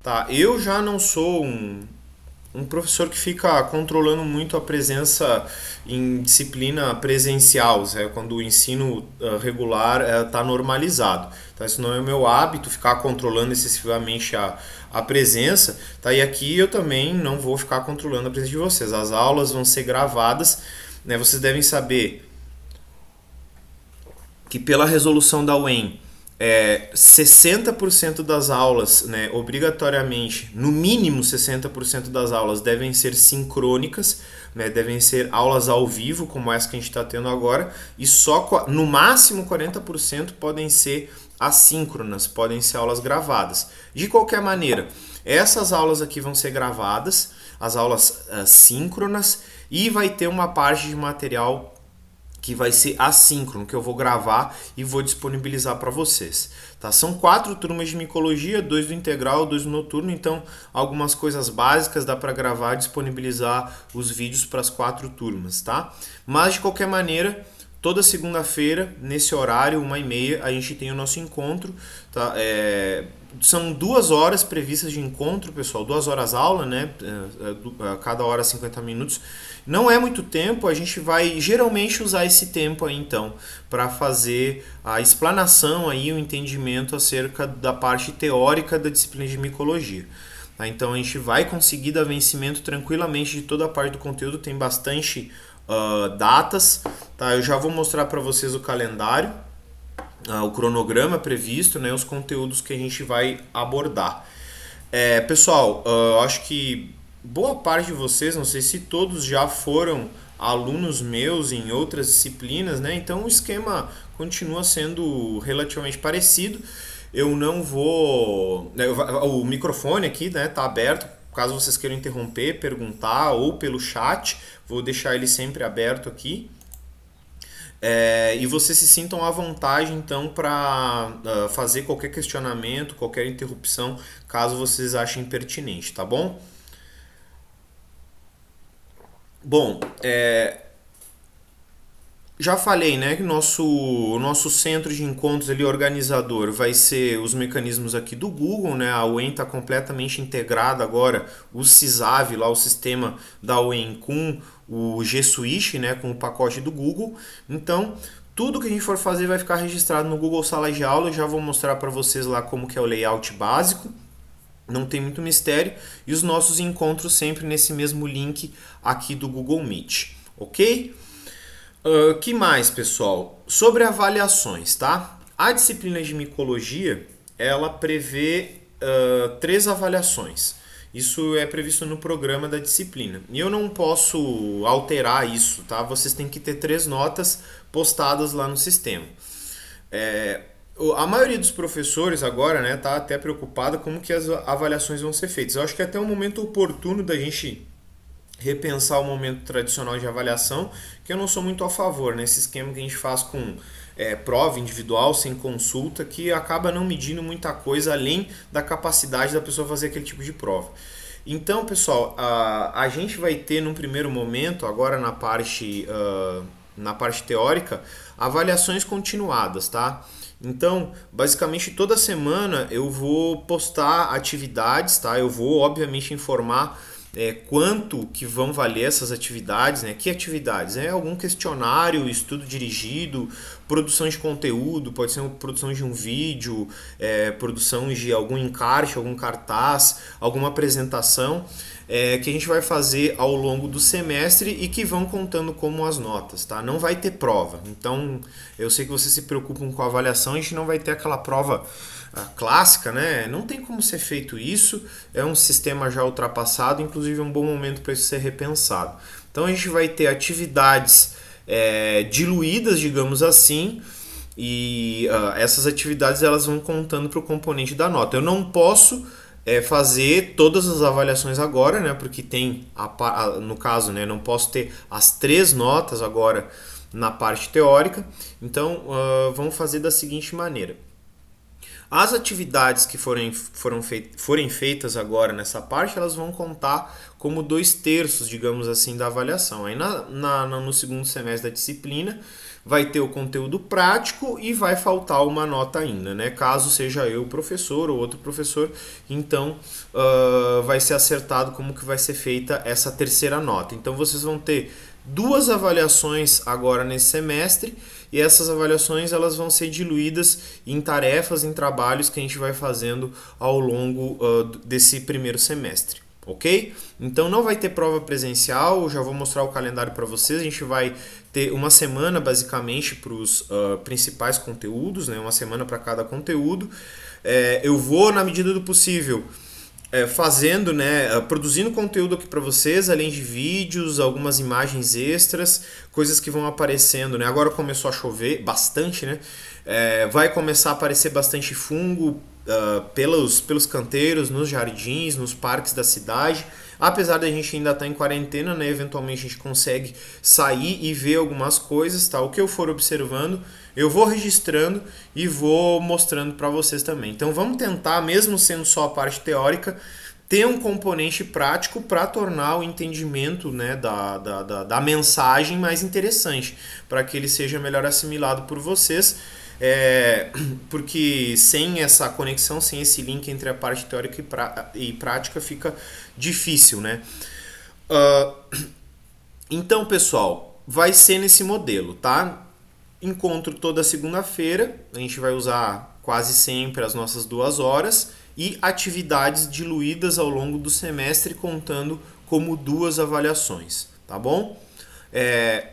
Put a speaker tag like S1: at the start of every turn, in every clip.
S1: Tá, eu já não sou um professor que fica controlando muito a presença em disciplina presencial, quando o ensino regular está normalizado. Então, isso não é o meu hábito, ficar controlando excessivamente a presença. Tá? E aqui eu também não vou ficar controlando a presença de vocês. As aulas vão ser gravadas, né? Vocês devem saber que pela resolução da UEM, 60% das aulas, né, obrigatoriamente, no mínimo 60% das aulas devem ser sincrônicas, né, devem ser aulas ao vivo, como essa que a gente está tendo agora, e só no máximo 40% podem ser assíncronas, podem ser aulas gravadas. De qualquer maneira, essas aulas aqui vão ser gravadas, as aulas síncronas, e vai ter uma parte de material que vai ser assíncrono, que eu vou gravar e vou disponibilizar para vocês. Tá? São 4 turmas de micologia, 2 do integral, 2 do noturno, então algumas coisas básicas dá para gravar e disponibilizar os vídeos para as 4 turmas. Tá? Mas de qualquer maneira, toda segunda-feira, nesse horário, 1h30, a gente tem o nosso encontro. Tá? São 2 horas previstas de encontro, pessoal, 2 horas aula, né? Cada hora 50 minutos. Não é muito tempo, a gente vai geralmente usar esse tempo aí então para fazer a explanação aí, o entendimento acerca da parte teórica da disciplina de micologia. Tá? Então a gente vai conseguir dar vencimento tranquilamente de toda a parte do conteúdo, tem bastante datas. Tá? Eu já vou mostrar para vocês o calendário, o cronograma previsto, né, os conteúdos que a gente vai abordar. Pessoal, acho que boa parte de vocês, não sei se todos já foram alunos meus em outras disciplinas, né? Então o esquema continua sendo relativamente parecido. Eu não vou. O microfone aqui, né, tá aberto. Caso vocês queiram interromper, perguntar ou pelo chat, vou deixar ele sempre aberto aqui. E vocês se sintam à vontade então para fazer qualquer questionamento, qualquer interrupção, caso vocês achem pertinente, tá bom? Bom, já falei, né, que o nosso centro de encontros ali, organizador, vai ser os mecanismos aqui do Google, né? A UEM está completamente integrada agora, o Sysav, lá o sistema da UEM com o G Suite, né, com o pacote do Google. Então, tudo que a gente for fazer vai ficar registrado no Google Sala de Aula. Eu já vou mostrar para vocês lá como que é o layout básico. Não tem muito mistério. E os nossos encontros sempre nesse mesmo link aqui do Google Meet, ok? Que mais, pessoal? Sobre avaliações, tá? A disciplina de micologia, ela prevê 3 avaliações. Isso é previsto no programa da disciplina. E eu não posso alterar isso, tá? Vocês têm que ter 3 notas postadas lá no sistema. A maioria dos professores agora, né, tá até preocupada como que as avaliações vão ser feitas. Eu acho que é até um momento oportuno da gente repensar o momento tradicional de avaliação, que eu não sou muito a favor, nesse esquema que a gente faz com prova individual, sem consulta, que acaba não medindo muita coisa além da capacidade da pessoa fazer aquele tipo de prova. Então, pessoal, a gente vai ter num primeiro momento, agora na parte teórica, avaliações continuadas, tá? Então, basicamente toda semana eu vou postar atividades, tá? Eu vou, obviamente, informar quanto que vão valer essas atividades, né? Que atividades? Algum questionário, estudo dirigido, produção de conteúdo, pode ser uma produção de um vídeo, produção de algum encarte, algum cartaz, alguma apresentação que a gente vai fazer ao longo do semestre e que vão contando como as notas, tá? Não vai ter prova. Então, eu sei que vocês se preocupam com a avaliação, a gente não vai ter aquela prova clássica, né? Não tem como ser feito isso, é um sistema já ultrapassado, inclusive é um bom momento para isso ser repensado. Então a gente vai ter atividades diluídas, digamos assim, e essas atividades elas vão contando para o componente da nota. Eu não posso fazer todas as avaliações agora, né? Porque tem, no caso, né, não posso ter as 3 notas agora na parte teórica, então vamos fazer da seguinte maneira. As atividades que forem feitas agora nessa parte, elas vão contar como 2/3, digamos assim, da avaliação. Aí no segundo semestre da disciplina, vai ter o conteúdo prático e vai faltar uma nota ainda, né? Caso seja eu professor ou outro professor, então vai ser acertado como que vai ser feita essa terceira nota. Então vocês vão ter duas avaliações agora nesse semestre e essas avaliações elas vão ser diluídas em tarefas, em trabalhos que a gente vai fazendo ao longo desse primeiro semestre. Ok? Então não vai ter prova presencial, já vou mostrar o calendário para vocês. A gente vai ter uma semana basicamente para os principais conteúdos, né? Uma semana para cada conteúdo. Eu vou, na medida do possível, fazendo, né, produzindo conteúdo aqui para vocês, além de vídeos, algumas imagens extras, coisas que vão aparecendo, né? Agora começou a chover bastante, né? Vai começar a aparecer bastante fungo pelos canteiros, nos jardins, nos parques da cidade. Apesar da gente ainda estar em quarentena, né, eventualmente a gente consegue sair e ver algumas coisas, tá? O que eu for observando, eu vou registrando e vou mostrando para vocês também. Então vamos tentar, mesmo sendo só a parte teórica, ter um componente prático para tornar o entendimento, né, da mensagem mais interessante, para que ele seja melhor assimilado por vocês. Porque sem essa conexão, sem esse link entre a parte teórica e prática, fica difícil, né? Então, pessoal, vai ser nesse modelo, tá? Encontro toda segunda-feira, a gente vai usar quase sempre as nossas 2 horas e atividades diluídas ao longo do semestre, contando como 2 avaliações, tá bom?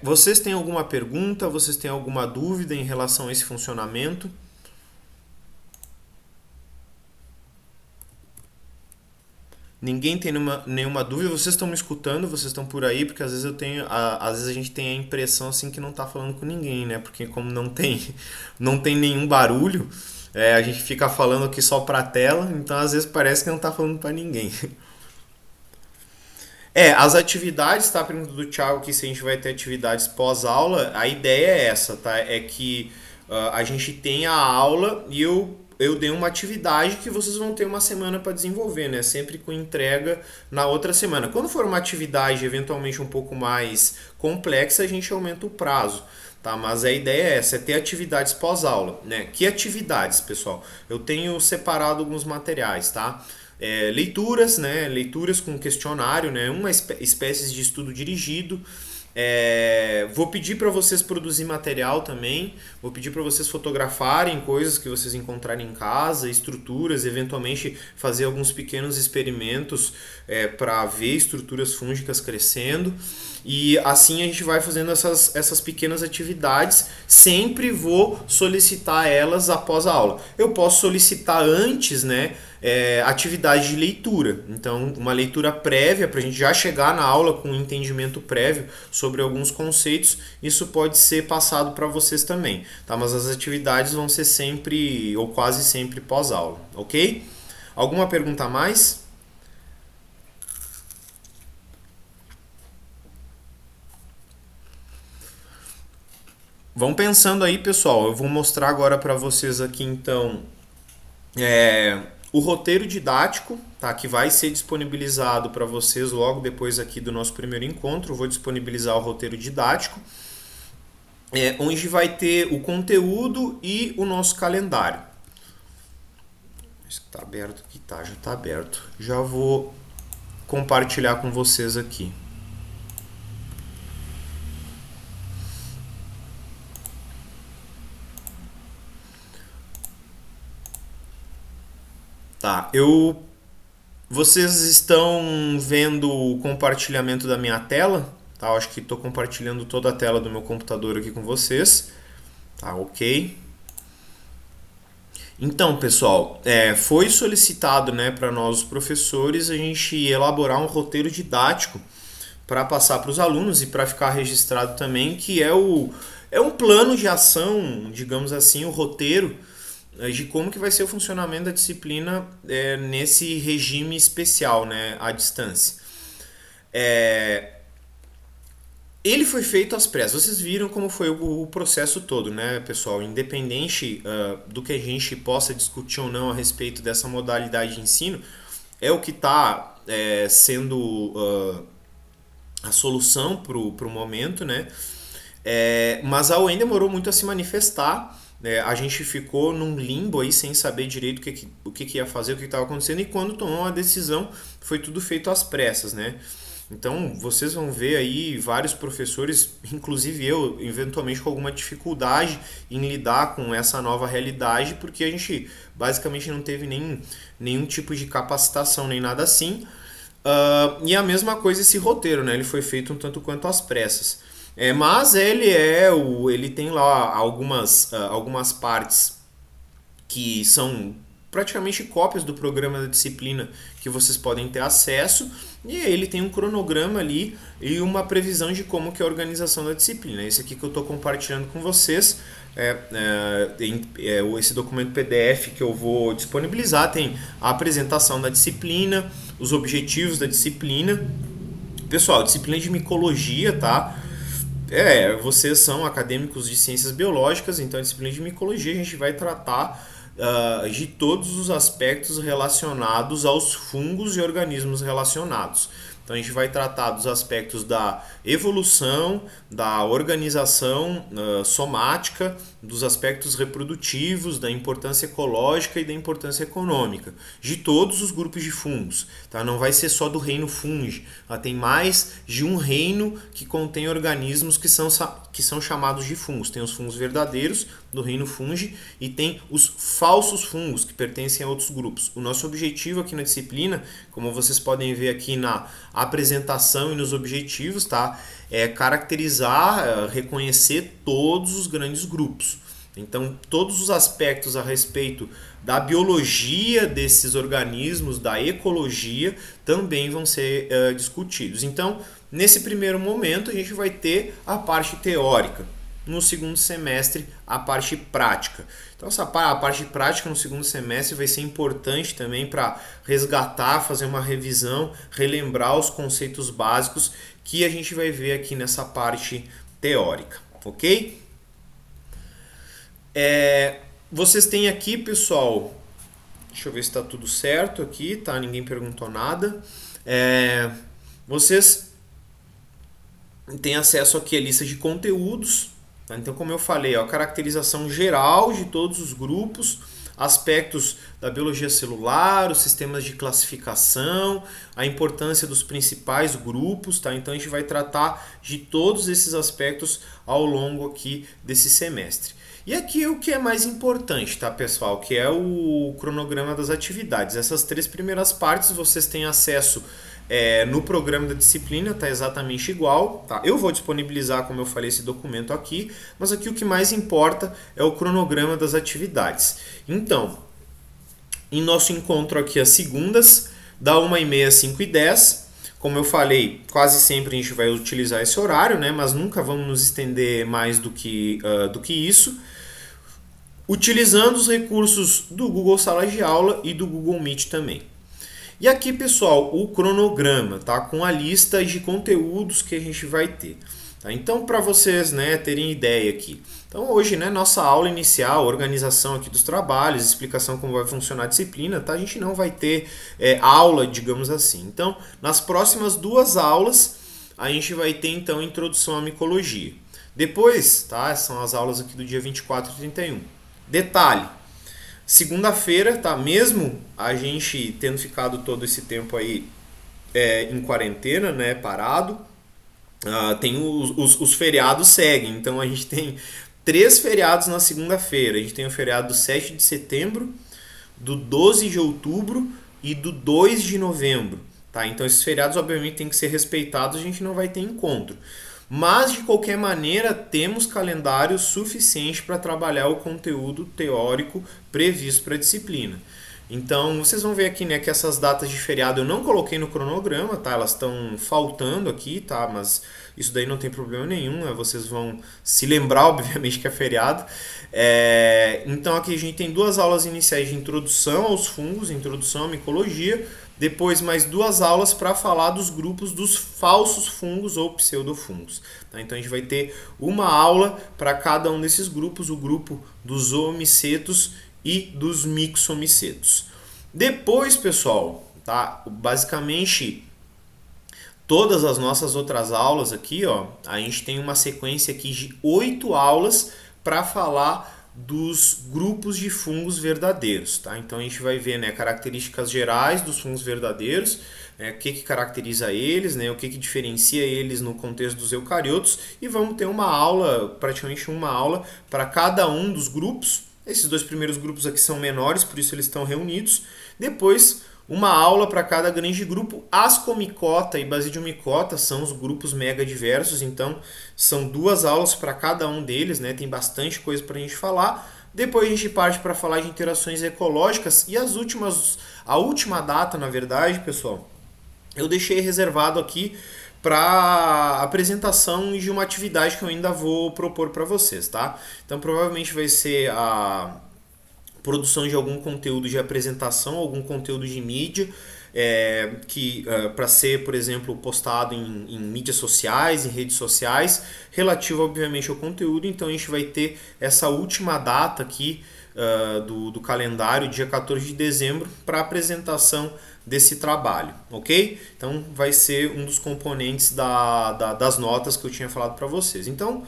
S1: Vocês têm alguma pergunta? Vocês têm alguma dúvida em relação a esse funcionamento? Ninguém tem nenhuma dúvida? Vocês estão me escutando? Vocês estão por aí? Porque às vezes às vezes a gente tem a impressão assim que não está falando com ninguém, né? Porque como não tem nenhum barulho, a gente fica falando aqui só para a tela, então às vezes parece que não está falando para ninguém. As atividades, tá? Pergunta do Thiago aqui se a gente vai ter atividades pós-aula. A ideia é essa, tá? É que a gente tenha a aula e eu dei uma atividade que vocês vão ter uma semana para desenvolver, né? Sempre com entrega na outra semana. Quando for uma atividade eventualmente um pouco mais complexa, a gente aumenta o prazo. Tá, mas a ideia é essa, é ter atividades pós-aula, né? Que atividades, pessoal? Eu tenho separado alguns materiais, tá? Leituras, né? Leituras com questionário, né? Uma espécie de estudo dirigido. Vou pedir para vocês produzir material também. Vou pedir para vocês fotografarem coisas que vocês encontrarem em casa, estruturas, eventualmente fazer alguns pequenos experimentos para ver estruturas fúngicas crescendo. E assim a gente vai fazendo essas pequenas atividades. Sempre vou solicitar elas após a aula. Eu posso solicitar antes, né? Atividade de leitura. Então, uma leitura prévia para a gente já chegar na aula com um entendimento prévio sobre alguns conceitos. Isso pode ser passado para vocês também, tá? Mas as atividades vão ser sempre ou quase sempre pós-aula, ok? Alguma pergunta a mais? Vão pensando aí, pessoal. Eu vou mostrar agora para vocês aqui, então, o roteiro didático, tá, que vai ser disponibilizado para vocês logo depois aqui do nosso primeiro encontro. Eu vou disponibilizar o roteiro didático, onde vai ter o conteúdo e o nosso calendário. Está aberto aqui, tá? Já está aberto. Já vou compartilhar com vocês aqui. Tá, vocês estão vendo o compartilhamento da minha tela? Tá, eu acho que estou compartilhando toda a tela do meu computador aqui com vocês. Tá, ok. Então, pessoal, foi solicitado, né, para nós os professores a gente elaborar um roteiro didático para passar para os alunos e para ficar registrado também, que é um plano de ação, digamos assim, o roteiro de como que vai ser o funcionamento da disciplina nesse regime especial, né, à distância. Ele foi feito às pressas. Vocês viram como foi o processo todo, né, pessoal? Independente do que a gente possa discutir ou não a respeito dessa modalidade de ensino, é o que está sendo a solução para o momento, né? Mas a UEM demorou muito a se manifestar. A gente ficou num limbo aí sem saber direito o que ia fazer, o que estava acontecendo, e quando tomou a decisão foi tudo feito às pressas, né? Então vocês vão ver aí vários professores, inclusive eu, eventualmente com alguma dificuldade em lidar com essa nova realidade, porque a gente basicamente não teve nenhum tipo de capacitação nem nada assim. E a mesma coisa esse roteiro, né? Ele foi feito um tanto quanto às pressas. Mas ele tem lá algumas partes que são praticamente cópias do programa da disciplina que vocês podem ter acesso, e ele tem um cronograma ali e uma previsão de como que é a organização da disciplina. Esse aqui que eu estou compartilhando com vocês, esse documento PDF que eu vou disponibilizar, tem a apresentação da disciplina, os objetivos da disciplina. Pessoal, disciplina de micologia, tá? Vocês são acadêmicos de ciências biológicas, então a disciplina de micologia a gente vai tratar de todos os aspectos relacionados aos fungos e organismos relacionados. Então a gente vai tratar dos aspectos da evolução, da organização somática, dos aspectos reprodutivos, da importância ecológica e da importância econômica, de todos os grupos de fungos. Tá? Não vai ser só do reino fungi, tem mais de um reino que contém organismos que são chamados de fungos. Tem os fungos verdadeiros do reino fungi e tem os falsos fungos que pertencem a outros grupos. O nosso objetivo aqui na disciplina, como vocês podem ver aqui na apresentação e nos objetivos, tá? É caracterizar, reconhecer todos os grandes grupos. Então, todos os aspectos a respeito da biologia desses organismos, da ecologia, também vão ser discutidos. Então, nesse primeiro momento, a gente vai ter a parte teórica. No segundo semestre, a parte prática. Então, a parte prática no segundo semestre vai ser importante também para resgatar, fazer uma revisão, relembrar os conceitos básicos que a gente vai ver aqui nessa parte teórica, ok? Vocês têm aqui, pessoal, deixa eu ver se está tudo certo aqui, tá? Ninguém perguntou nada. Vocês têm acesso aqui à lista de conteúdos. Então, como eu falei, a caracterização geral de todos os grupos, aspectos da biologia celular, os sistemas de classificação, a importância dos principais grupos, tá? Então a gente vai tratar de todos esses aspectos ao longo aqui desse semestre. E aqui o que é mais importante, tá, pessoal? Que é o cronograma das atividades. Essas 3 primeiras partes vocês têm acesso no programa da disciplina, tá exatamente igual, tá? Eu vou disponibilizar, como eu falei, esse documento aqui, mas aqui o que mais importa é o cronograma das atividades. Então, em nosso encontro aqui às segundas, da 1h30 às 5h10, como eu falei, quase sempre a gente vai utilizar esse horário, né? Mas nunca vamos nos estender mais do que isso, utilizando os recursos do Google Sala de Aula e do Google Meet também. E aqui, pessoal, o cronograma, tá? Com a lista de conteúdos que a gente vai ter. Tá? Então, para vocês, né, terem ideia aqui. Então, hoje, né, nossa aula inicial, organização aqui dos trabalhos, explicação como vai funcionar a disciplina, tá? A gente não vai ter aula, digamos assim. Então, nas próximas 2 aulas, a gente vai ter, então, introdução à micologia. Depois, tá? São as aulas aqui do dia 24 e 31. Detalhe. Segunda-feira, tá? Mesmo a gente tendo ficado todo esse tempo aí em quarentena, né? Parado, tem os feriados seguem. Então a gente tem 3 feriados na segunda-feira. A gente tem o feriado do 7 de setembro, do 12 de outubro e do 2 de novembro. Tá? Então esses feriados obviamente têm que ser respeitados, a gente não vai ter encontro. Mas, de qualquer maneira, temos calendário suficiente para trabalhar o conteúdo teórico previsto para a disciplina. Então, vocês vão ver aqui, né, que essas datas de feriado eu não coloquei no cronograma, tá? Elas estão faltando aqui, tá? Mas isso daí não tem problema nenhum, né? Vocês vão se lembrar, obviamente, que é feriado. Então, aqui a gente tem 2 aulas iniciais de introdução aos fungos, introdução à micologia. Depois mais 2 aulas para falar dos grupos dos falsos fungos ou pseudofungos. Tá? Então a gente vai ter uma aula para cada um desses grupos, o grupo dos zoomicetos e dos mixomicetos. Depois, pessoal, tá? Basicamente todas as nossas outras aulas aqui, ó, a gente tem uma sequência aqui de 8 aulas para falar dos grupos de fungos verdadeiros, tá? Então a gente vai ver, né, características gerais dos fungos verdadeiros, o que caracteriza eles, né, o que diferencia eles no contexto dos eucariotos, e vamos ter uma aula, praticamente uma aula para cada um dos grupos. Esses dois primeiros grupos aqui são menores, por isso eles estão reunidos. Depois, uma aula para cada grande grupo. Ascomicota e Basidiomycota são os grupos mega diversos, então são 2 aulas para cada um deles, né? Tem bastante coisa para a gente falar. Depois a gente parte para falar de interações ecológicas e a última data, na verdade, pessoal, eu deixei reservado aqui para apresentação de uma atividade que eu ainda vou propor para vocês, tá? Então provavelmente vai ser a produção de algum conteúdo de apresentação, algum conteúdo de mídia, para ser, por exemplo, postado em mídias sociais, em redes sociais, relativo, obviamente, ao conteúdo. Então a gente vai ter essa última data aqui do calendário, dia 14 de dezembro, para apresentação desse trabalho, ok? Então vai ser um dos componentes das notas que eu tinha falado para vocês. Então,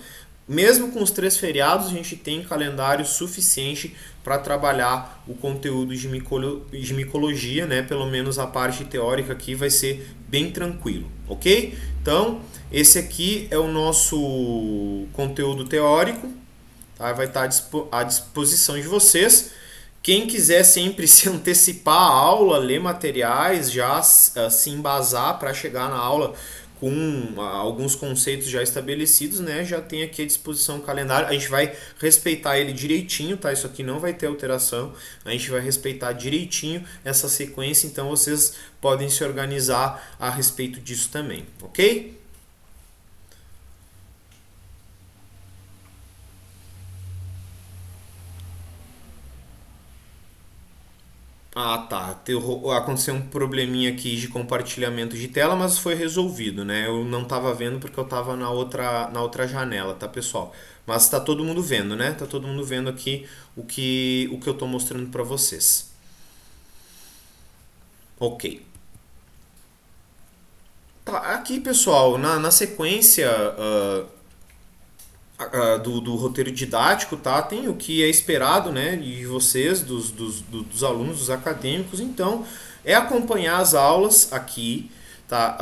S1: mesmo com os 3 feriados, a gente tem calendário suficiente para trabalhar o conteúdo de micologia, né? Pelo menos a parte teórica aqui vai ser bem tranquilo, ok? Então, esse aqui é o nosso conteúdo teórico, tá? Vai estar à disposição de vocês. Quem quiser sempre se antecipar à aula, ler materiais, já se embasar para chegar na aula com alguns conceitos já estabelecidos, né? Já tem aqui à disposição o calendário. A gente vai respeitar ele direitinho, tá? Isso aqui não vai ter alteração. A gente vai respeitar direitinho essa sequência, então vocês podem se organizar a respeito disso também, ok? Ah, tá. Aconteceu um probleminha aqui de compartilhamento de tela, mas foi resolvido, né? Eu não tava vendo porque eu tava na outra janela, tá, pessoal? Mas tá todo mundo vendo, né? Tá todo mundo vendo aqui o que eu tô mostrando para vocês. Ok. Tá, aqui, pessoal, na sequência do roteiro didático, tá? Tem o que é esperado, né, de vocês, dos alunos, dos acadêmicos. Então, é acompanhar as aulas aqui, tá?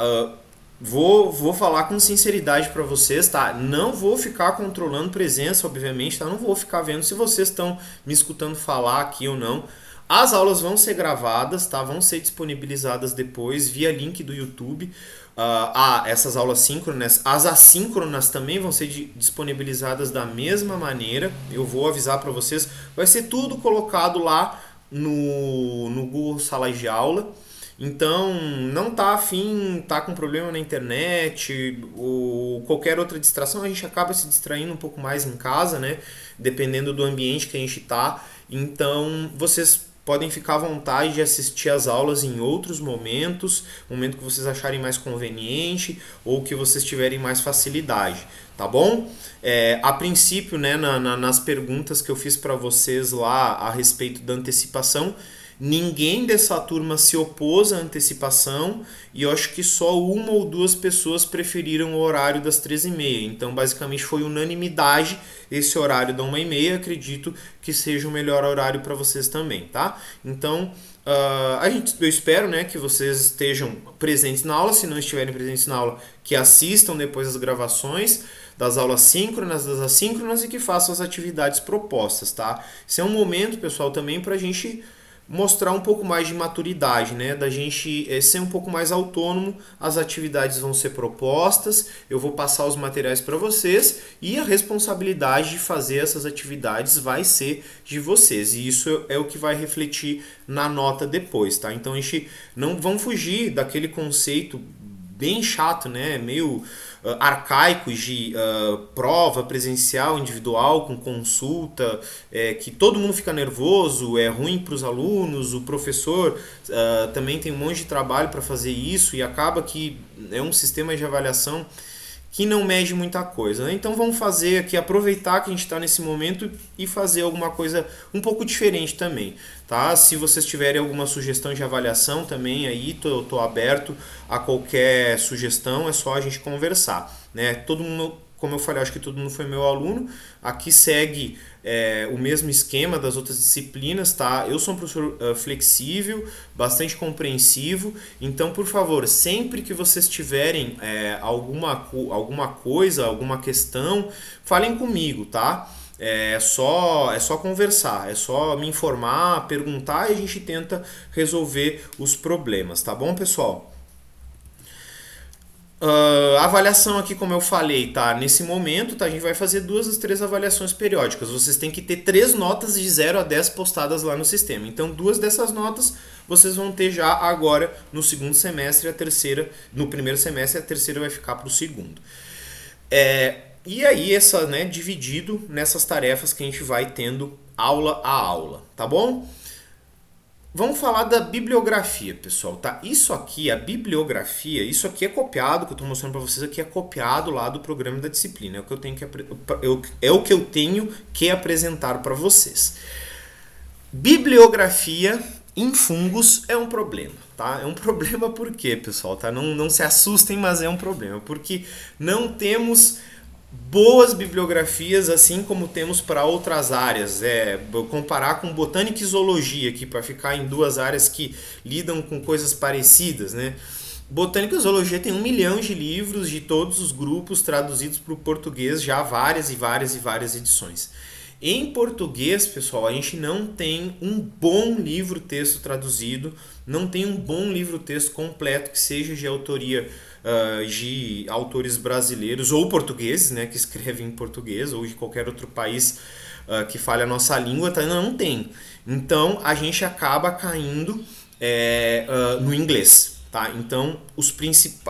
S1: Vou falar com sinceridade para vocês, tá? Não vou ficar controlando presença, obviamente, tá? Não vou ficar vendo se vocês estão me escutando falar aqui ou não. As aulas vão ser gravadas, tá? Vão ser disponibilizadas depois via link do YouTube. Essas aulas síncronas, as assíncronas também vão ser disponibilizadas da mesma maneira. Eu vou avisar para vocês. Vai ser tudo colocado lá no Google Sala de Aula. Então, não tá afim, tá com problema na internet ou qualquer outra distração, a gente acaba se distraindo um pouco mais em casa, né? Dependendo do ambiente que a gente tá. Então, vocês podem ficar à vontade de assistir as aulas em outros momentos, momento que vocês acharem mais conveniente ou que vocês tiverem mais facilidade, tá bom? A princípio, né, nas perguntas que eu fiz para vocês lá a respeito da antecipação, ninguém dessa turma se opôs à antecipação e eu acho que só uma ou duas pessoas preferiram o horário das 13h30. Então, basicamente, foi unanimidade esse horário da 1h30. Acredito que seja o melhor horário para vocês também, tá? Então, eu espero, né, que vocês estejam presentes na aula. Se não estiverem presentes na aula, que assistam depois as gravações das aulas síncronas, das assíncronas e que façam as atividades propostas, tá? Esse é um momento, pessoal, também para a gente mostrar um pouco mais de maturidade, né? Da gente ser um pouco mais autônomo. As atividades vão ser propostas, eu vou passar os materiais para vocês e a responsabilidade de fazer essas atividades vai ser de vocês. E isso é o que vai refletir na nota depois, tá? Então a gente não vamos fugir daquele conceito bem chato, né? Meio arcaicos de prova presencial individual com consulta, que todo mundo fica nervoso, é ruim para os alunos, o professor também tem um monte de trabalho para fazer isso e acaba que é um sistema de avaliação que não mede muita coisa, né? Então vamos fazer aqui, aproveitar que a gente está nesse momento e fazer alguma coisa um pouco diferente também, tá? Se vocês tiverem alguma sugestão de avaliação também aí, tô aberto a qualquer sugestão, é só a gente conversar, né? Todo mundo, como eu falei, acho que todo mundo foi meu aluno. Aqui segue o mesmo esquema das outras disciplinas, tá? Eu sou um professor flexível, bastante compreensivo. Então, por favor, sempre que vocês tiverem alguma coisa, alguma questão, falem comigo, tá? É só conversar, é só me informar, perguntar e a gente tenta resolver os problemas, tá bom, pessoal? A avaliação aqui, como eu falei, tá? Nesse momento, tá? A gente vai fazer 2 das 3 avaliações periódicas. Vocês têm que ter 3 notas de 0 a 10 postadas lá no sistema. Então, 2 dessas notas vocês vão ter já agora no segundo semestre, a terceira no primeiro semestre, a terceira vai ficar para o segundo. E aí, né, dividido nessas tarefas que a gente vai tendo aula a aula, tá bom? Vamos falar da bibliografia, pessoal, tá? Isso aqui, a bibliografia, isso aqui é copiado, que eu estou mostrando para vocês aqui, é copiado lá do programa da disciplina. É o que eu tenho que apresentar para vocês. Bibliografia em fungos é um problema, tá? É um problema por quê, pessoal? Tá? Não se assustem, mas é um problema. Porque não temos boas bibliografias, assim como temos para outras áreas. Comparar com botânica e zoologia aqui, para ficar em 2 áreas que lidam com coisas parecidas, né? Botânica e zoologia tem 1 milhão de livros de todos os grupos traduzidos para o português, já várias e várias e várias edições. Em português, pessoal, a gente não tem um bom livro-texto traduzido, não tem um bom livro-texto completo que seja de autoria de autores brasileiros ou portugueses, né, que escrevem em português, ou de qualquer outro país que fale a nossa língua, tá? Não tem. Então, a gente acaba caindo no inglês. Tá? Então,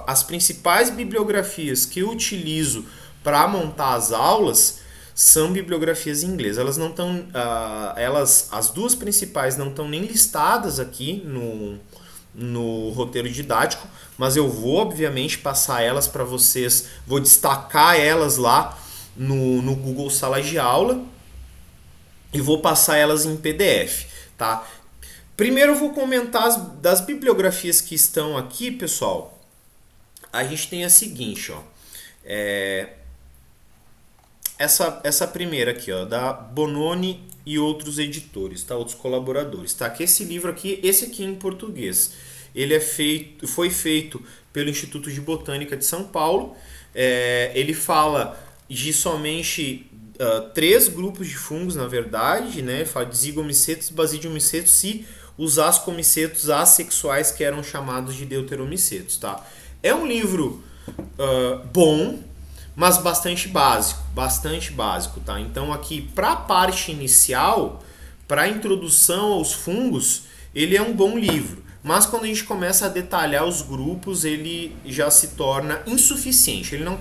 S1: as principais bibliografias que eu utilizo para montar as aulas são bibliografias em inglês. Elas não estão, as 2 principais não estão nem listadas aqui no roteiro didático, mas eu vou obviamente passar elas para vocês, vou destacar elas lá no Google Sala de Aula e vou passar elas em PDF, tá? Primeiro eu vou comentar das bibliografias que estão aqui, pessoal. A gente tem a seguinte, ó, essa primeira aqui, ó, da Bononi e outros editores, tá? Outros colaboradores, tá? Que esse livro aqui, esse aqui em português, ele foi feito pelo Instituto de Botânica de São Paulo. Ele fala de somente 3 grupos de fungos, na verdade, né? Fala de zigomicetos, basidiomicetos e os ascomicetos assexuais, que eram chamados de deuteromicetos, tá? É um livro bom, mas bastante básico, tá? Então aqui, para a parte inicial, para a introdução aos fungos, ele é um bom livro. Mas quando a gente começa a detalhar os grupos, ele já se torna insuficiente. Ele não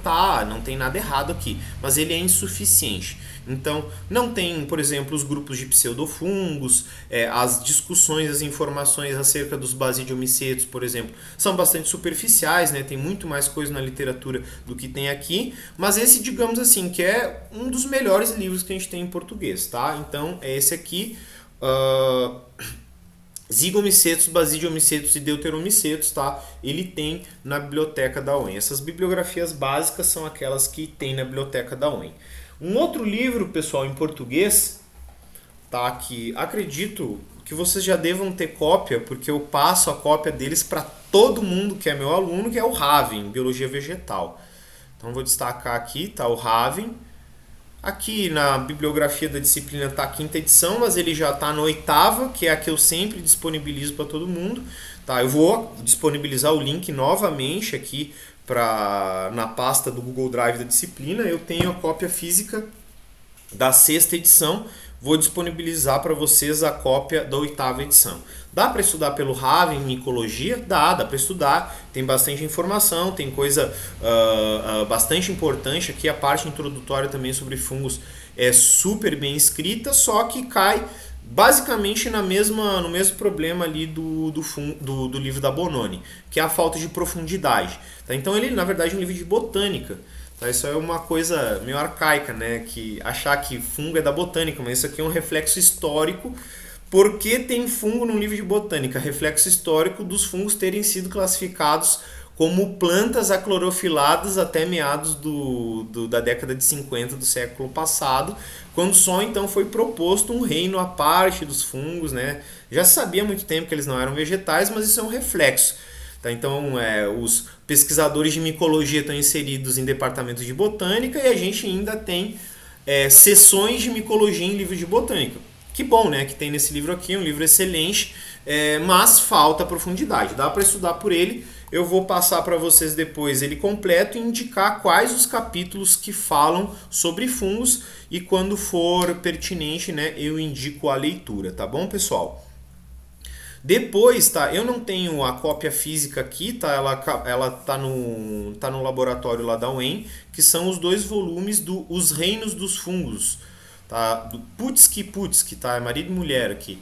S1: tem nada errado aqui, mas ele é insuficiente. Então, não tem, por exemplo, os grupos de pseudofungos, as discussões, as informações acerca dos basidiomicetos, por exemplo, são bastante superficiais, né? Tem muito mais coisa na literatura do que tem aqui, mas esse, digamos assim, que é um dos melhores livros que a gente tem em português, tá? Então, é esse aqui, zigomicetos, basidiomicetos e deuteromicetos, tá? Ele tem na biblioteca da UEM. Essas bibliografias básicas são aquelas que tem na biblioteca da UEM. Um outro livro, pessoal, em português, tá? Que acredito que vocês já devam ter cópia, porque eu passo a cópia deles para todo mundo que é meu aluno, que é o Raven, Biologia Vegetal. Então vou destacar aqui, tá? O Raven. Aqui na bibliografia da disciplina está a 5ª edição, mas ele já está na 8ª, que é a que eu sempre disponibilizo para todo mundo. Tá? Eu vou disponibilizar o link novamente aqui na pasta do Google Drive da disciplina. Eu tenho a cópia física da 6ª edição, vou disponibilizar para vocês a cópia da 8ª edição. Dá para estudar pelo Raven em micologia? Dá para estudar, tem bastante informação, tem coisa bastante importante aqui, a parte introdutória também sobre fungos é super bem escrita, só que cai basicamente no mesmo problema ali do livro da Bononi, que é a falta de profundidade. Tá? Então ele, na verdade, é um livro de botânica. Tá? Isso é uma coisa meio arcaica, né? Que achar que fungo é da botânica, mas isso aqui é um reflexo histórico. Por que tem fungo no livro de botânica? Reflexo histórico dos fungos terem sido classificados como plantas aclorofiladas até meados da década de 50 do século passado, quando só então foi proposto um reino à parte dos fungos, né? Já se sabia há muito tempo que eles não eram vegetais, mas isso é um reflexo. Tá? Então, os pesquisadores de micologia estão inseridos em departamentos de botânica e a gente ainda tem seções de micologia em livros de botânica. Que bom, né? Que tem nesse livro aqui, um livro excelente, mas falta profundidade. Dá para estudar por ele. Eu vou passar para vocês depois ele completo e indicar quais os capítulos que falam sobre fungos e quando for pertinente, né, eu indico a leitura, tá bom, pessoal? Depois, tá, eu não tenho a cópia física aqui, tá? Ela tá no laboratório lá da UEM, que são os 2 volumes do Os Reinos dos Fungos, tá? Do Putsky, tá? É marido e mulher aqui.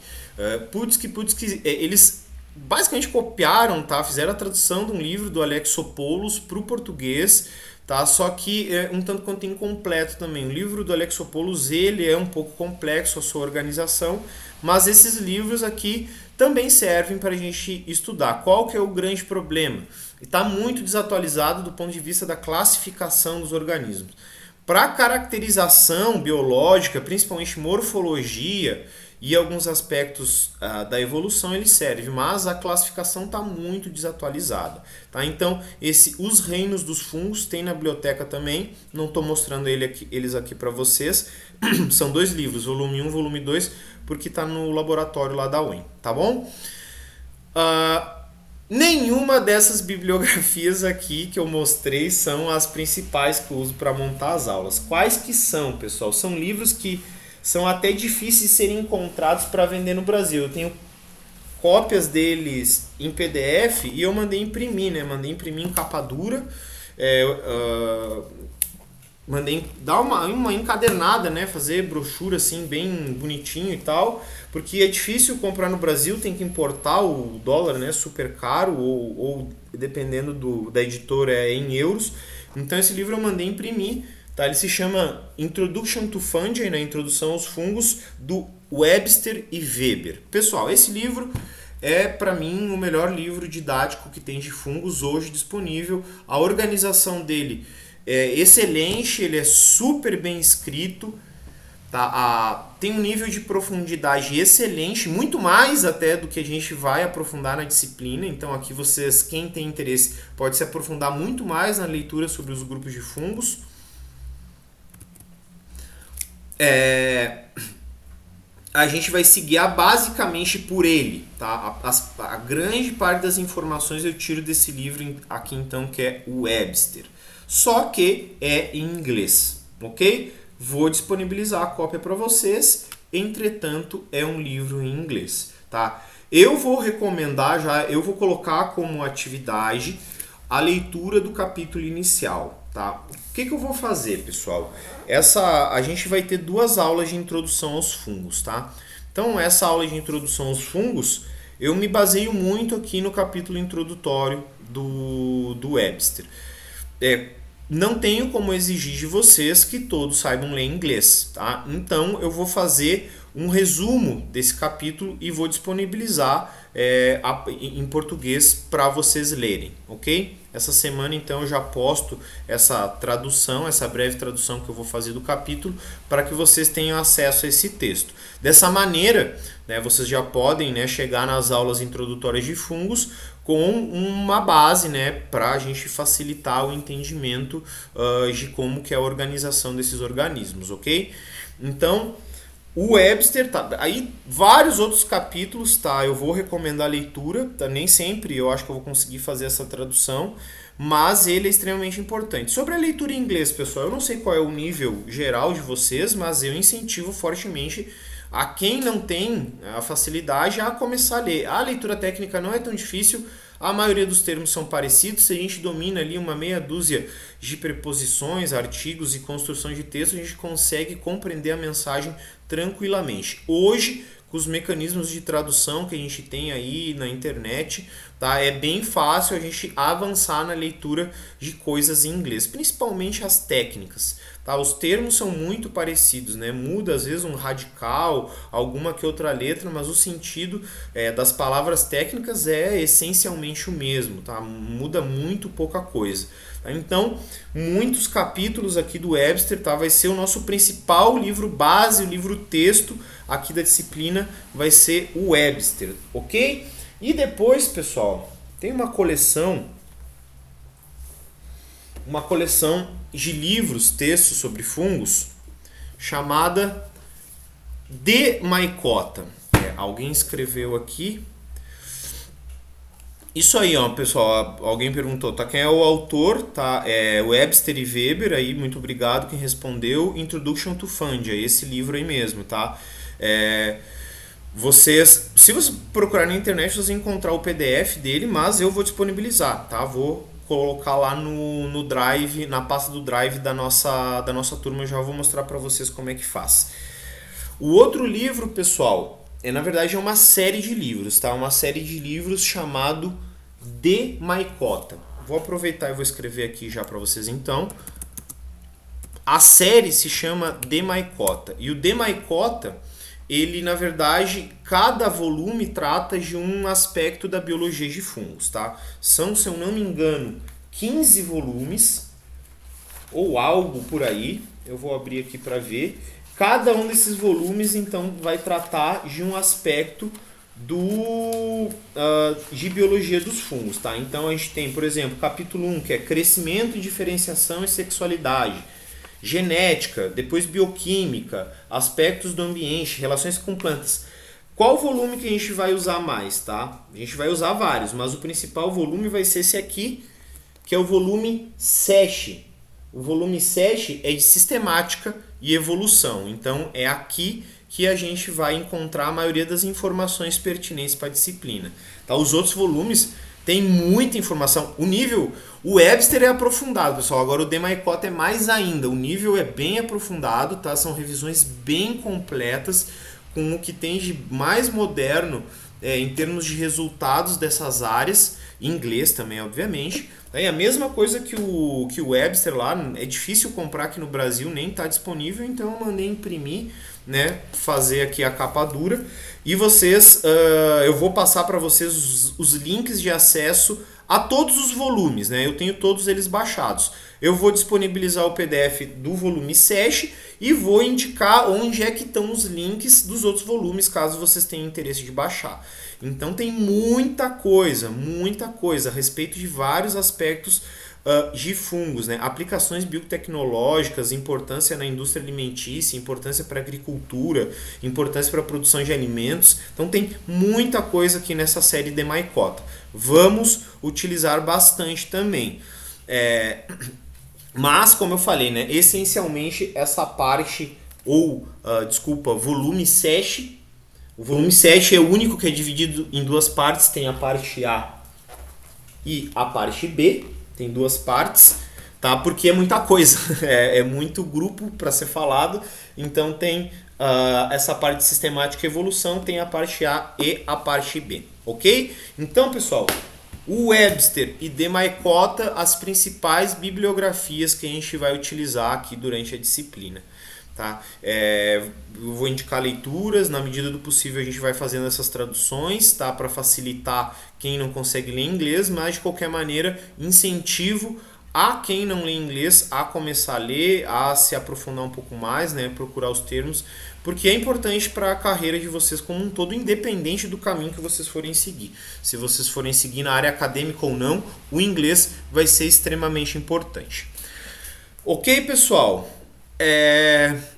S1: Putsky, eles basicamente copiaram, tá? Fizeram a tradução de um livro do Alexopoulos para o português, tá? Só que é um tanto quanto incompleto também. O livro do Alexopoulos, ele é um pouco complexo a sua organização, mas esses livros aqui também servem para a gente estudar. Qual que é o grande problema? Está muito desatualizado do ponto de vista da classificação dos organismos. Para caracterização biológica, principalmente morfologia e alguns aspectos da evolução, ele serve, mas a classificação está muito desatualizada. Tá? Então, Os Reinos dos Fungos tem na biblioteca também, não estou mostrando eles aqui para vocês, são 2 livros, volume 1 volume 2, porque está no laboratório lá da UEM, tá bom? Nenhuma dessas bibliografias aqui que eu mostrei são as principais que eu uso para montar as aulas. Quais que são, pessoal? São livros que são até difíceis de serem encontrados para vender no Brasil. Eu tenho cópias deles em PDF e eu mandei imprimir, né? Mandei imprimir em capa dura, mandei dar uma encadernada, né? Fazer brochura assim bem bonitinho e tal, porque é difícil comprar no Brasil, tem que importar, o dólar, né, super caro, ou dependendo da editora é em euros. Então esse livro eu mandei imprimir, tá? Ele se chama Introduction to Fungi, né? Introdução aos Fungos, do Webster e Weber. Pessoal, esse livro é para mim o melhor livro didático que tem de fungos hoje disponível. A organização dele é excelente, ele é super bem escrito, tá? Tem um nível de profundidade excelente, muito mais até do que a gente vai aprofundar na disciplina. Então aqui vocês, quem tem interesse, pode se aprofundar muito mais na leitura sobre os grupos de fungos. A gente vai se guiar basicamente por ele, tá? A grande parte das informações eu tiro desse livro aqui então, que é o Webster. Só que é em inglês, ok? Vou disponibilizar a cópia para vocês, entretanto é um livro em inglês, tá? Eu vou recomendar eu vou colocar como atividade a leitura do capítulo inicial, tá? O que eu vou fazer, pessoal? A gente vai ter 2 aulas de introdução aos fungos, tá? Então essa aula de introdução aos fungos, eu me baseio muito aqui no capítulo introdutório do Webster. Não tenho como exigir de vocês que todos saibam ler inglês, tá? Então eu vou fazer um resumo desse capítulo e vou disponibilizar em português para vocês lerem, ok? Essa semana então eu já posto essa tradução, essa breve tradução que eu vou fazer do capítulo, para que vocês tenham acesso a esse texto. Dessa maneira, né, vocês já podem, né, chegar nas aulas introdutórias de fungos com uma base, né, para a gente facilitar o entendimento de como que é a organização desses organismos, ok? Então, o Webster, tá, aí vários outros capítulos, tá? Eu vou recomendar a leitura, tá? Nem sempre eu acho que eu vou conseguir fazer essa tradução, mas ele é extremamente importante. Sobre a leitura em inglês, pessoal, eu não sei qual é o nível geral de vocês, mas eu incentivo fortemente a quem não tem a facilidade a começar a ler. A leitura técnica não é tão difícil, a maioria dos termos são parecidos, se a gente domina ali uma meia dúzia de preposições, artigos e construção de texto, a gente consegue compreender a mensagem tranquilamente. Hoje, com os mecanismos de tradução que a gente tem aí na internet, tá? É bem fácil a gente avançar na leitura de coisas em inglês, principalmente as técnicas, tá? Os termos são muito parecidos, né? Muda às vezes um radical, alguma que outra letra, mas o sentido das palavras técnicas é essencialmente o mesmo, tá? Muda muito pouca coisa. Tá? Então, muitos capítulos aqui do Webster, tá? Vai ser o nosso principal livro base, o livro texto aqui da disciplina vai ser o Webster, ok? E depois, pessoal, tem uma coleção de livros, textos sobre fungos, chamada De Maicota. Alguém escreveu aqui. Isso aí, ó, pessoal, alguém perguntou, tá? Quem é o autor? Tá? É Webster e Weber, aí, muito obrigado quem respondeu. Introduction to Fungi, esse livro aí mesmo, tá? Se você procurar na internet, vocês vão encontrar o PDF dele, mas eu vou disponibilizar, tá? Vou colocar lá no Drive, na pasta do Drive da nossa turma, eu já vou mostrar para vocês como é que faz. O outro livro, pessoal, na verdade é uma série de livros, tá? Uma série de livros chamado De Maicota. Vou aproveitar e vou escrever aqui já para vocês então. A série se chama De Maicota. E o De Maicota, ele, na verdade, cada volume trata de um aspecto da biologia de fungos, tá? São, se eu não me engano, 15 volumes, ou algo por aí. Eu vou abrir aqui para ver. Cada um desses volumes, então, vai tratar de um aspecto de biologia dos fungos, tá? Então, a gente tem, por exemplo, capítulo 1, que é crescimento, diferenciação e sexualidade. Genética, depois bioquímica, aspectos do ambiente, relações com plantas. Qual volume que a gente vai usar mais, tá? A gente vai usar vários, mas o principal volume vai ser esse aqui, que é o volume 7. O volume 7 é de sistemática e evolução. Então é aqui que a gente vai encontrar a maioria das informações pertinentes para a disciplina. Tá? Os outros volumes tem muita informação. O Webster é aprofundado, pessoal. Agora o De Maicota é mais ainda. O nível é bem aprofundado, tá? São revisões bem completas com o que tem de mais moderno em termos de resultados dessas áreas, em inglês também, obviamente. É a mesma coisa que o Webster lá, é difícil comprar aqui no Brasil, nem está disponível, então eu mandei imprimir, né, fazer aqui a capa dura. E vocês, eu vou passar para vocês os links de acesso a todos os volumes, né? Eu tenho todos eles baixados. Eu vou disponibilizar o PDF do volume 7 e vou indicar onde é que estão os links dos outros volumes, caso vocês tenham interesse de baixar. Então tem muita coisa a respeito de vários aspectos de fungos, né? Aplicações biotecnológicas, importância na indústria alimentícia, importância para a agricultura, importância para a produção de alimentos. Então tem muita coisa aqui nessa série de Maicota. Vamos utilizar bastante também. Mas, como eu falei, né, essencialmente essa parte, volume 7. O volume 7 é o único que é dividido em duas partes, tem a parte A e a parte B, tem duas partes, tá? Porque é muita coisa, é muito grupo para ser falado, então tem essa parte de sistemática e evolução, tem a parte A e a parte B, ok? Então, pessoal, o Webster e De Maicota, as principais bibliografias que a gente vai utilizar aqui durante a disciplina. Tá? Eu vou indicar leituras, na medida do possível a gente vai fazendo essas traduções, tá? Para facilitar quem não consegue ler inglês, mas de qualquer maneira incentivo a quem não lê inglês a começar a ler, a se aprofundar um pouco mais, né? Procurar os termos, porque é importante para a carreira de vocês como um todo, independente do caminho que vocês forem seguir. Se vocês forem seguir na área acadêmica ou não, o inglês vai ser extremamente importante. Ok, pessoal?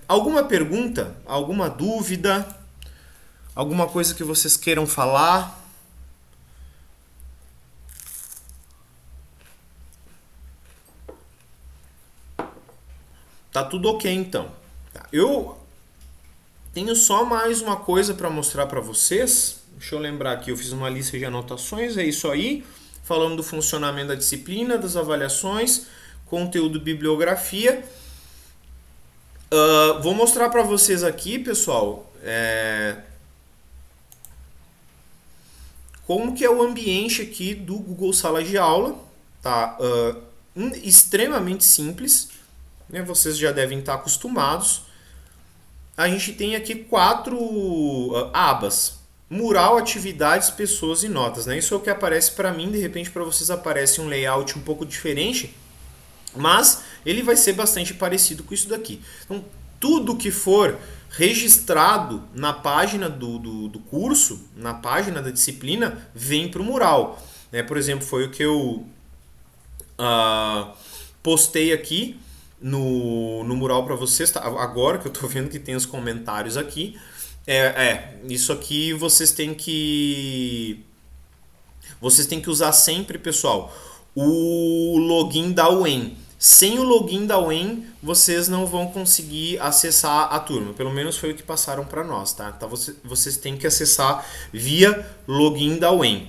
S1: Alguma pergunta? Alguma dúvida? Alguma coisa que vocês queiram falar? Tá tudo ok então. Eu tenho só mais uma coisa para mostrar para vocês. Deixa eu lembrar aqui, eu fiz uma lista de anotações, é isso aí. Falando do funcionamento da disciplina, das avaliações, conteúdo, bibliografia. Vou mostrar para vocês aqui, pessoal, como que é o ambiente aqui do Google Sala de Aula, tá? Extremamente simples, né? Vocês já devem estar acostumados. A gente tem aqui 4 abas: mural, atividades, pessoas e notas, né? Isso é o que aparece para mim. De repente para vocês aparece um layout um pouco diferente, mas ele vai ser bastante parecido com isso daqui. Então, tudo que for registrado na página do curso, na página da disciplina, vem para o mural, né? Por exemplo, foi o que eu postei aqui no mural para vocês, tá? Agora que eu estou vendo que tem os comentários aqui. Isso aqui vocês têm que usar sempre, pessoal, o login da UEM. Sem o login da UEM, vocês não vão conseguir acessar a turma. Pelo menos foi o que passaram para nós, tá? Então vocês têm que acessar via login da UEM.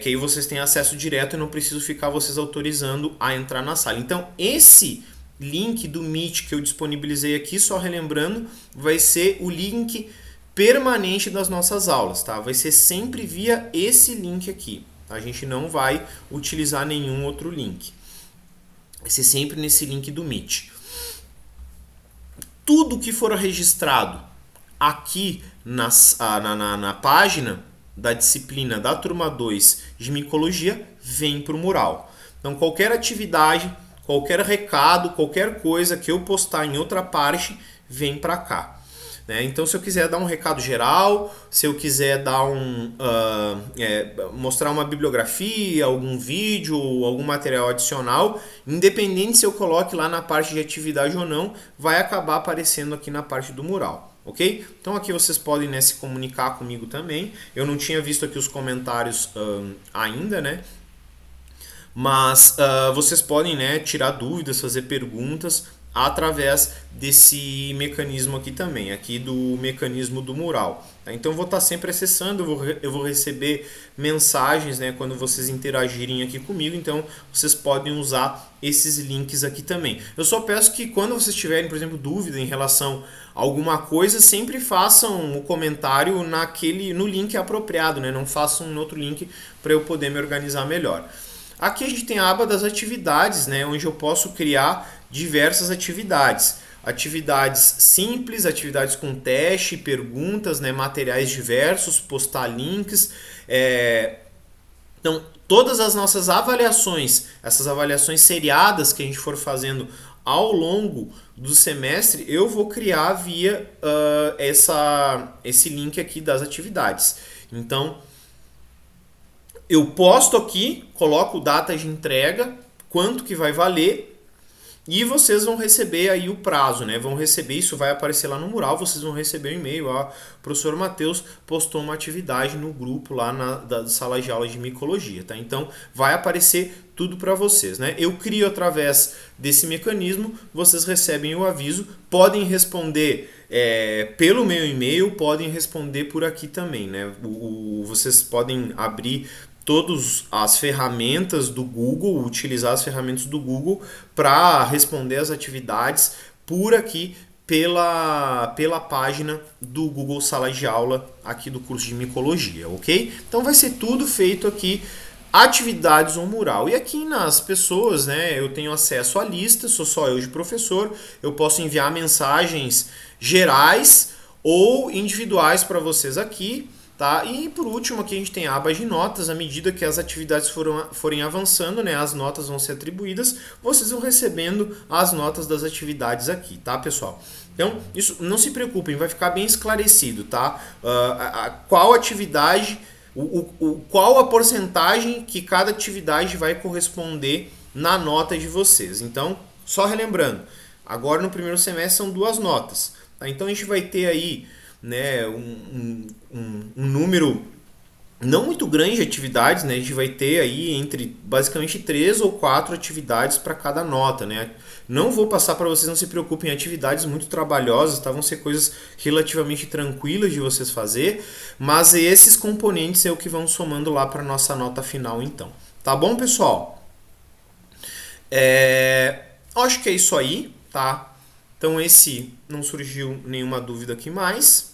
S1: Que aí vocês têm acesso direto e não preciso ficar vocês autorizando a entrar na sala. Então, esse link do Meet que eu disponibilizei aqui, só relembrando, vai ser o link permanente das nossas aulas, tá? Vai ser sempre via esse link aqui. A gente não vai utilizar nenhum outro link. Vai ser sempre nesse link do Meet. Tudo que for registrado aqui na página da disciplina da turma 2 de micologia vem para o mural. Então, qualquer atividade, qualquer recado, qualquer coisa que eu postar em outra parte, vem para cá. Né? Então, se eu quiser dar um recado geral, se eu quiser dar mostrar uma bibliografia, algum vídeo, algum material adicional, independente se eu coloque lá na parte de atividade ou não, vai acabar aparecendo aqui na parte do mural. Ok? Então aqui vocês podem, né, se comunicar comigo também. Eu não tinha visto aqui os comentários ainda, né? Mas vocês podem, né, tirar dúvidas, fazer perguntas através desse mecanismo aqui também, aqui do mecanismo do mural. Tá? Então eu vou estar sempre acessando, eu vou receber mensagens, né, quando vocês interagirem aqui comigo, então vocês podem usar esses links aqui também. Eu só peço que quando vocês tiverem, por exemplo, dúvida em relação a alguma coisa, sempre façam o comentário no link apropriado, né? Não façam um outro link para eu poder me organizar melhor. Aqui a gente tem a aba das atividades, né, onde eu posso criar diversas atividades. Atividades simples, atividades com teste, perguntas, né, materiais diversos, postar links. Então, todas as nossas avaliações, essas avaliações seriadas que a gente for fazendo ao longo do semestre, eu vou criar via esse link aqui das atividades. Então, eu posto aqui, coloco data de entrega, quanto que vai valer, e vocês vão receber aí o prazo, né? Vão receber, isso vai aparecer lá no mural, vocês vão receber um e-mail, ó, o professor Matheus postou uma atividade no grupo lá da sala de aula de micologia, tá? Então, vai aparecer tudo para vocês, né? Eu crio através desse mecanismo, vocês recebem o aviso, podem responder pelo meu e-mail, podem responder por aqui também, né? Vocês podem abrir todas as ferramentas do Google, utilizar as ferramentas do Google para responder as atividades por aqui pela página do Google Sala de Aula aqui do curso de micologia, ok? Então vai ser tudo feito aqui, atividades ou mural. E aqui nas pessoas, né, eu tenho acesso à lista, sou só eu de professor, eu posso enviar mensagens gerais ou individuais para vocês aqui. Tá? E por último aqui a gente tem a aba de notas. À medida que as atividades forem avançando, né, as notas vão ser atribuídas, vocês vão recebendo as notas das atividades aqui, tá, pessoal? Então, isso, não se preocupem, vai ficar bem esclarecido, tá? Qual atividade, qual a porcentagem que cada atividade vai corresponder na nota de vocês. Então, só relembrando, agora no primeiro semestre são 2 notas, tá? Então a gente vai ter aí, né, um número não muito grande de atividades, né? A gente vai ter aí entre basicamente 3 ou 4 atividades para cada nota, né? Não vou passar para vocês, não se preocupem, atividades muito trabalhosas, tá? Vão ser coisas relativamente tranquilas de vocês fazer, mas esses componentes é o que vão somando lá para nossa nota final, então. Tá bom, pessoal? Acho que é isso aí, tá? Então esse não surgiu nenhuma dúvida aqui mais.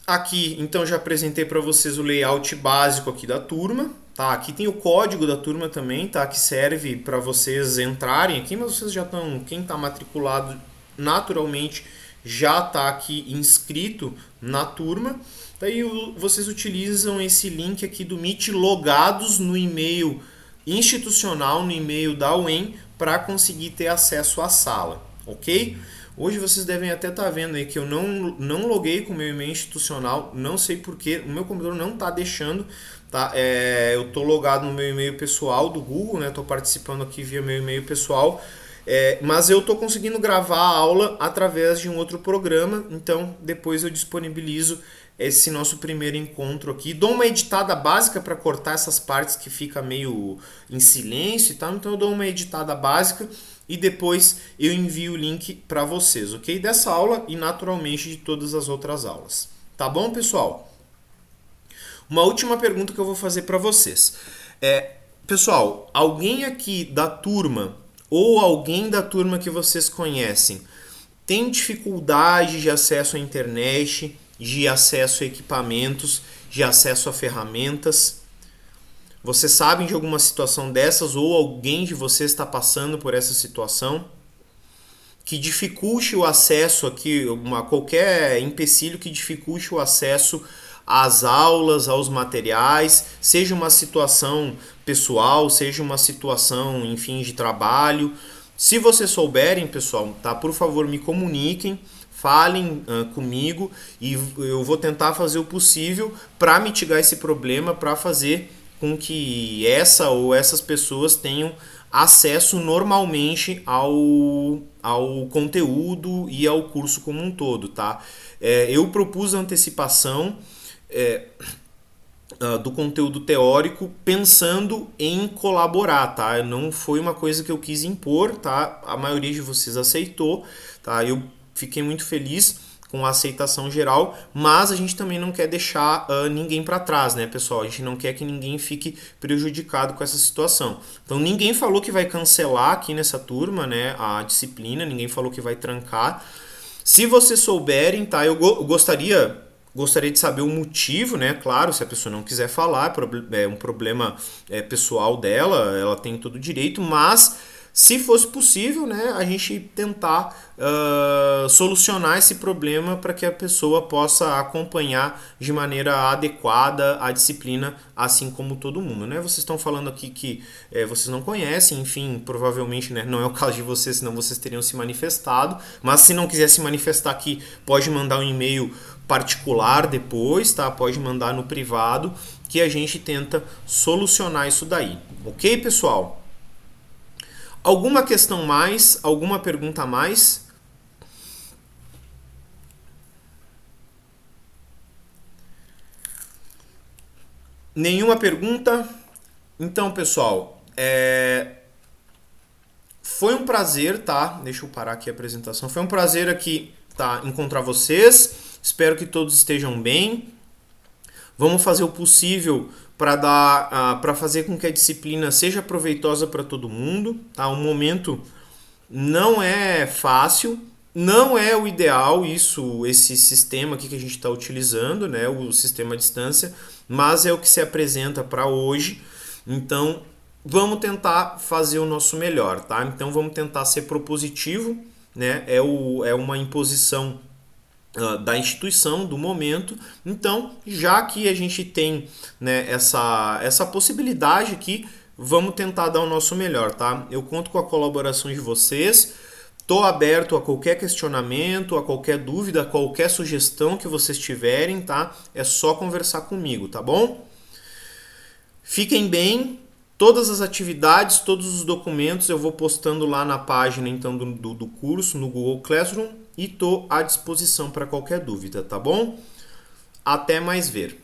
S1: Aqui, então, já apresentei para vocês o layout básico aqui da turma, tá? Aqui tem o código da turma também, tá? Que serve para vocês entrarem aqui, mas vocês já estão, quem está matriculado naturalmente já está aqui inscrito na turma. Daí vocês utilizam esse link aqui do Meet logados no e-mail institucional, no e-mail da UEM, para conseguir ter acesso à sala, ok? Hoje vocês devem até estar vendo aí que eu não loguei com o meu e-mail institucional, não sei porquê, o meu computador não está deixando, tá? Eu estou logado no meu e-mail pessoal do Google, né? Estou participando aqui via meu e-mail pessoal, mas eu estou conseguindo gravar a aula através de um outro programa, então depois eu disponibilizo esse nosso primeiro encontro aqui. Dou uma editada básica para cortar essas partes que fica meio em silêncio e tal, então eu dou uma editada básica e depois eu envio o link para vocês, ok? Dessa aula e naturalmente de todas as outras aulas. Tá bom, pessoal? Uma última pergunta que eu vou fazer para vocês. Pessoal, alguém aqui da turma ou alguém da turma que vocês conhecem tem dificuldade de acesso à internet, de acesso a equipamentos, de acesso a ferramentas? Vocês sabem de alguma situação dessas ou alguém de vocês está passando por essa situação que dificulte o acesso aqui, qualquer empecilho que dificulte o acesso às aulas, aos materiais, seja uma situação pessoal, seja uma situação, enfim, de trabalho. Se vocês souberem, pessoal, tá? Por favor, me comuniquem, falem comigo e eu vou tentar fazer o possível para mitigar esse problema, para fazer com que essa ou essas pessoas tenham acesso normalmente ao conteúdo e ao curso como um todo, tá? Eu propus a antecipação do conteúdo teórico pensando em colaborar, tá? Não foi uma coisa que eu quis impor, tá? A maioria de vocês aceitou, tá? Eu fiquei muito feliz com a aceitação geral, mas a gente também não quer deixar ninguém para trás, né, pessoal? A gente não quer que ninguém fique prejudicado com essa situação. Então, ninguém falou que vai cancelar aqui nessa turma, né, a disciplina, ninguém falou que vai trancar. Se vocês souberem, tá, eu gostaria de saber o motivo, né? Claro, se a pessoa não quiser falar, é um problema pessoal dela, ela tem todo o direito, mas se fosse possível, né, a gente tentar solucionar esse problema para que a pessoa possa acompanhar de maneira adequada a disciplina, assim como todo mundo, né? Vocês estão falando aqui que vocês não conhecem, enfim, provavelmente, né, não é o caso de vocês, senão vocês teriam se manifestado, mas se não quiser se manifestar aqui, pode mandar um e-mail particular depois, tá? Pode mandar no privado que a gente tenta solucionar isso daí, ok, pessoal? Alguma questão mais? Alguma pergunta a mais? Nenhuma pergunta? Então, pessoal, foi um prazer, tá? Deixa eu parar aqui a apresentação. Foi um prazer aqui, tá, encontrar vocês. Espero que todos estejam bem. Vamos fazer o possível para fazer com que a disciplina seja proveitosa para todo mundo, tá? O momento não é fácil, não é o ideal esse sistema aqui que a gente está utilizando, né? O sistema à distância, mas é o que se apresenta para hoje. Então, vamos tentar fazer o nosso melhor, tá? Então, vamos tentar ser propositivo, né? É uma imposição da instituição, do momento. Então, já que a gente tem, né, essa possibilidade aqui, vamos tentar dar o nosso melhor, tá? Eu conto com a colaboração de vocês, estou aberto a qualquer questionamento, a qualquer dúvida, a qualquer sugestão que vocês tiverem, tá? É só conversar comigo, tá bom? Fiquem bem. Todas as atividades, todos os documentos eu vou postando lá na página então do curso, no Google Classroom, e estou à disposição para qualquer dúvida, tá bom? Até mais ver.